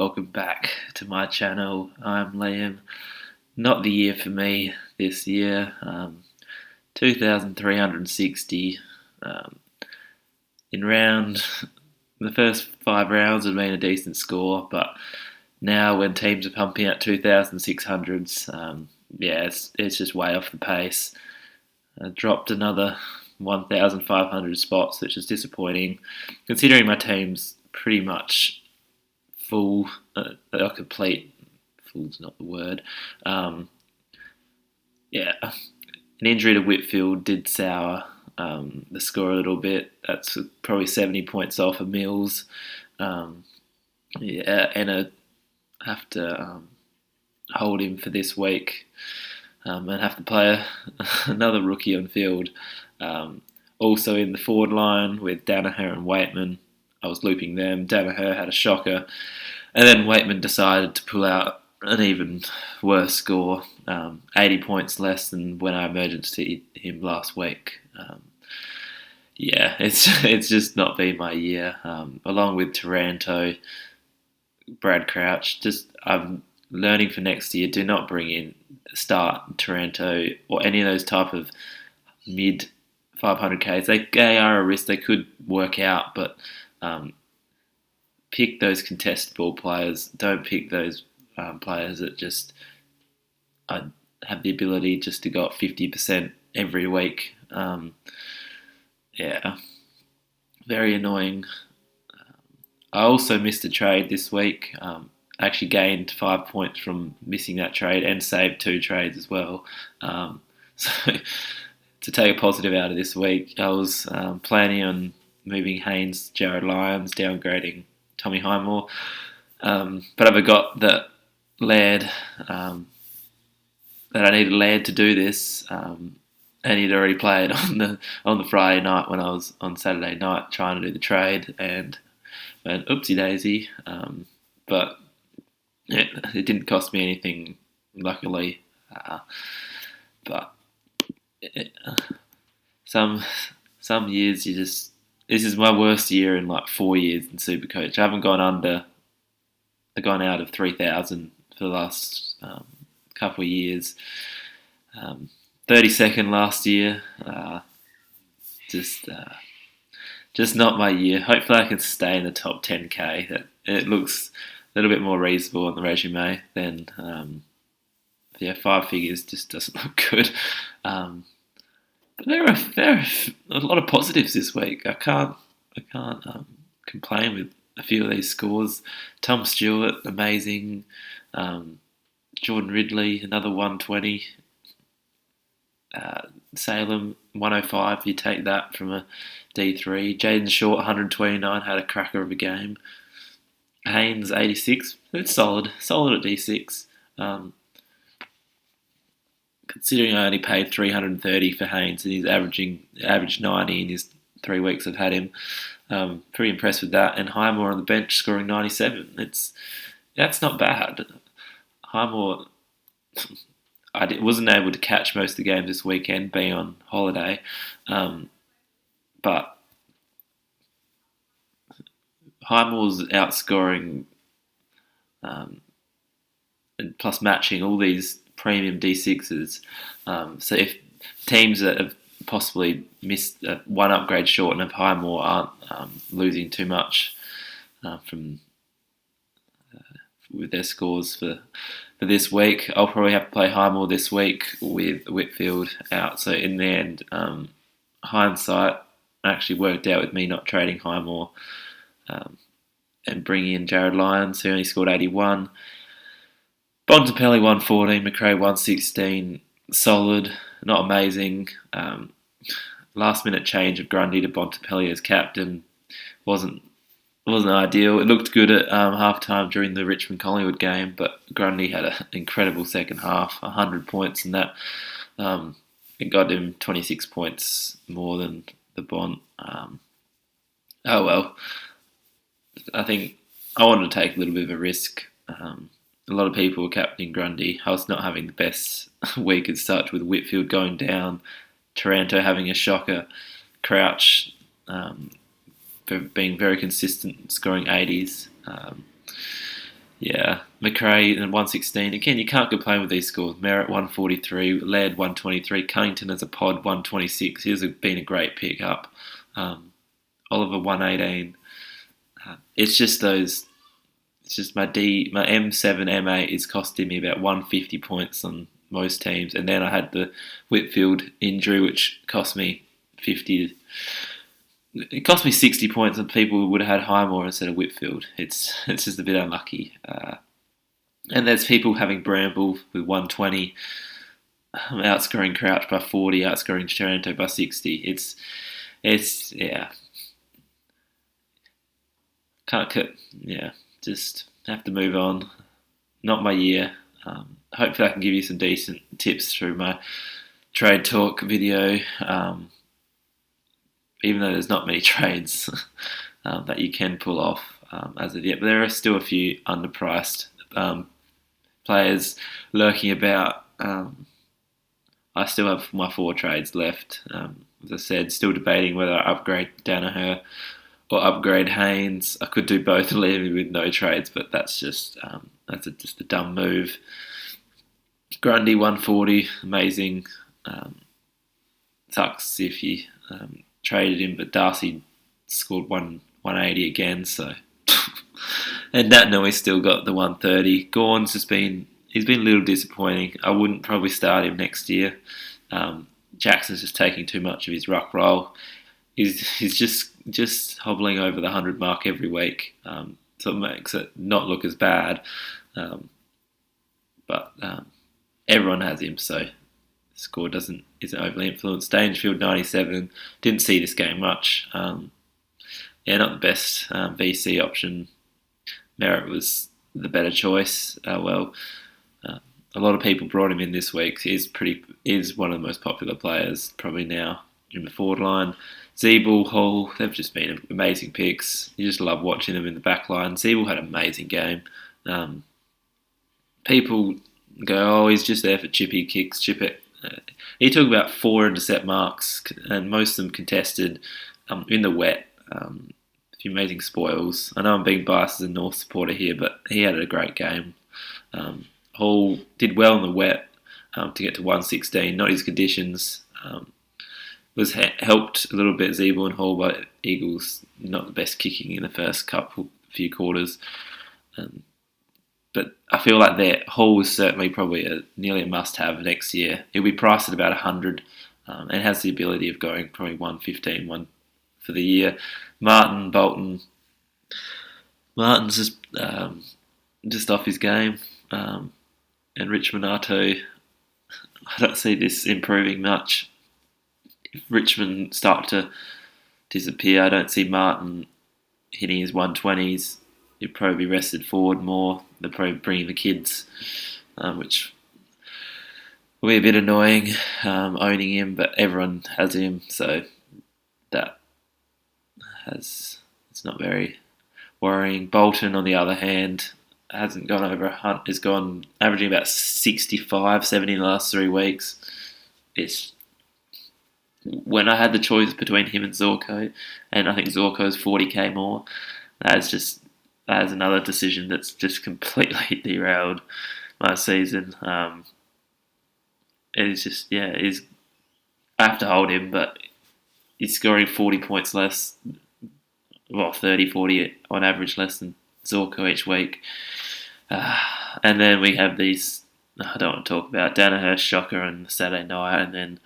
welcome back to my channel. I'm Liam. Not the year for me this year. 2,360 in round. The first 5 rounds have been a decent score, but now when teams are pumping out 2,600s, it's just way off the pace. I dropped another 1,500 spots, which is disappointing, considering my team's pretty much full, complete. Full's not the word. An injury to Whitfield did sour the score a little bit. That's probably 70 points off of Mills. And I have to hold him for this week and have to play another rookie on field. Also in the forward line with Danaher and Waitman, I was looping them. Danaher had a shocker, and then Waitman decided to pull out an even worse score, 80 points less than when I emergencyed him last week. It's just not been my year. Along with Taranto, Brad Crouch, I'm learning for next year. Do not start Taranto or any of those type of mid 500Ks. They are a risk. They could work out, but pick those contested ball players. Don't pick those players that just have the ability just to go up 50% every week. Very annoying. I also missed a trade this week. Actually gained 5 points from missing that trade and saved 2 trades as well. So to take a positive out of this week, I was planning on moving Haynes, Jared Lyons, downgrading Tommy Highmore. But I forgot that Laird, that I needed Laird to do this, and he'd already played on the Friday night when I was on Saturday night trying to do the trade, and went oopsie daisy. But it didn't cost me anything, luckily. Some years this is my worst year in like 4 years in SuperCoach. I haven't gone out of 3,000 for the last couple of years. 32nd last year. Just not my year. Hopefully I can stay in the top 10k. It looks a little bit more reasonable on the resume than 5 figures just doesn't look good. But there are a lot of positives this week. I can't complain with a few of these scores. Tom Stewart, amazing. Jordan Ridley, another 120. Salem, 105. You take that from a D3. Jaden Short, 129, had a cracker of a game. Haynes, 86. It's solid at D6. Considering I only paid 330 for Haynes and he's averaged 90 in his 3 weeks I've had him, pretty impressed with that. And Highmore on the bench scoring 97. That's not bad. Highmore, wasn't able to catch most of the games this weekend, being on holiday, but Highmore's outscoring and plus matching all these premium D6s. So if teams that have possibly missed one upgrade short and have Highmore aren't losing too much with their scores for this week, I'll probably have to play Highmore this week with Whitfield out. So in the end, hindsight actually worked out with me not trading Highmore and bringing in Jared Lyons, who only scored 81. Bontempelli 114, McRae 116, solid, not amazing. Last minute change of Grundy to Bontempelli as captain wasn't ideal. It looked good at halftime during the Richmond Collingwood game, but Grundy had an incredible second half, 100 points in that. It got him 26 points more than the Bont. Oh well, I think I wanted to take a little bit of a risk. A lot of people were captaining Grundy. I was not having the best week as such, with Whitfield going down, Taranto having a shocker, Crouch being very consistent, scoring 80s. Yeah, McRae and 116. Again, you can't complain with these scores. Merritt 143, Laird 123, Cunnington as a pod 126. He's been a great pick up. Oliver 118. It's just those. It's just my M7 M8 is costing me about 150 points on most teams, and then I had the Whitfield injury, which cost me 50. It cost me 60 points, and people would have had Highmore instead of Whitfield. It's just a bit unlucky. And there's people having Bramble with 120, outscoring Crouch by 40, outscoring Taranto by 60. It's yeah. Just have to move on. Not my year. Hopefully I can give you some decent tips through my trade talk video. Even though there's not many trades that you can pull off as of yet, but there are still a few underpriced players lurking about. I still have my 4 trades left. As I said, still debating whether I upgrade Danaher or upgrade Haynes. I could do both and leave me with no trades, but that's just just a dumb move. Grundy 140, amazing. Sucks if you traded him, but Darcy scored 180 again. So, and Natnoy still got the 130. Gawn's he's been a little disappointing. I wouldn't probably start him next year. Jackson's just taking too much of his ruck role. He's just hobbling over the 100 mark every week, so it makes it not look as bad. But everyone has him, so the score isn't overly influenced. Dangerfield 97, didn't see this game much. Not the best VC option. Merritt was the better choice. A lot of people brought him in this week. He's one of the most popular players probably now in the forward line. Zeeble, Hall, they've just been amazing picks. You just love watching them in the back line. Zeeble had an amazing game. People go, he's just there for chippy kicks, chip it. He took about 4 intercept marks, and most of them contested in the wet. A few amazing spoils. I know I'm being biased as a North supporter here, but he had a great game. Hall did well in the wet to get to 116, not his conditions. Was helped a little bit, Zeeble and Hall, by Eagles not the best kicking in the first few quarters. But I feel like Hall is certainly probably nearly a must-have next year. He'll be priced at about 100 and has the ability of going probably 115 for the year. Bolton's just off his game. And Rich Minato, I don't see this improving much. If Richmond start to disappear, I don't see Martin hitting his 120s. He'll probably be rested forward more. They're probably bringing the kids, which will be a bit annoying, owning him, but everyone has him, so it's not very worrying. Bolton, on the other hand, hasn't gone over 100, has gone averaging about 65, 70 in the last 3 weeks. When I had the choice between him and Zorko, and I think Zorko's 40k more, that is another decision that's just completely derailed my season. I have to hold him, but he's scoring 40 points less, 30, 40 on average less than Zorko each week. And then we have these, I don't want to talk about Danaher, Shocker on Saturday night, and then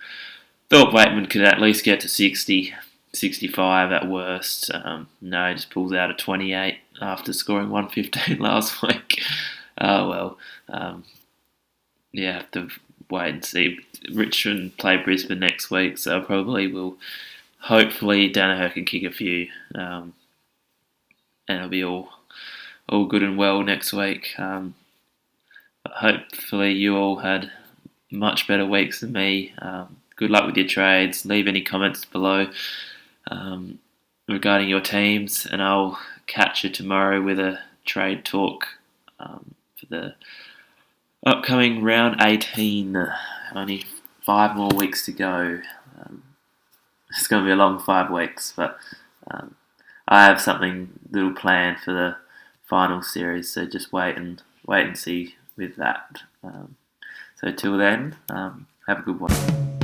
Thorpe Waitman could at least get to 60, 65 at worst. No, he just pulls out a 28 after scoring 115 last week. Have to wait and see. Richmond play Brisbane next week, so hopefully Danaher can kick a few, and it'll be all good and well next week. But hopefully you all had much better weeks than me. Good luck with your trades. Leave any comments below regarding your teams, and I'll catch you tomorrow with a trade talk for the upcoming round 18. Only 5 more weeks to go. It's going to be a long 5 weeks, but I have something little planned for the final series. So just wait and see with that. So till then, have a good one.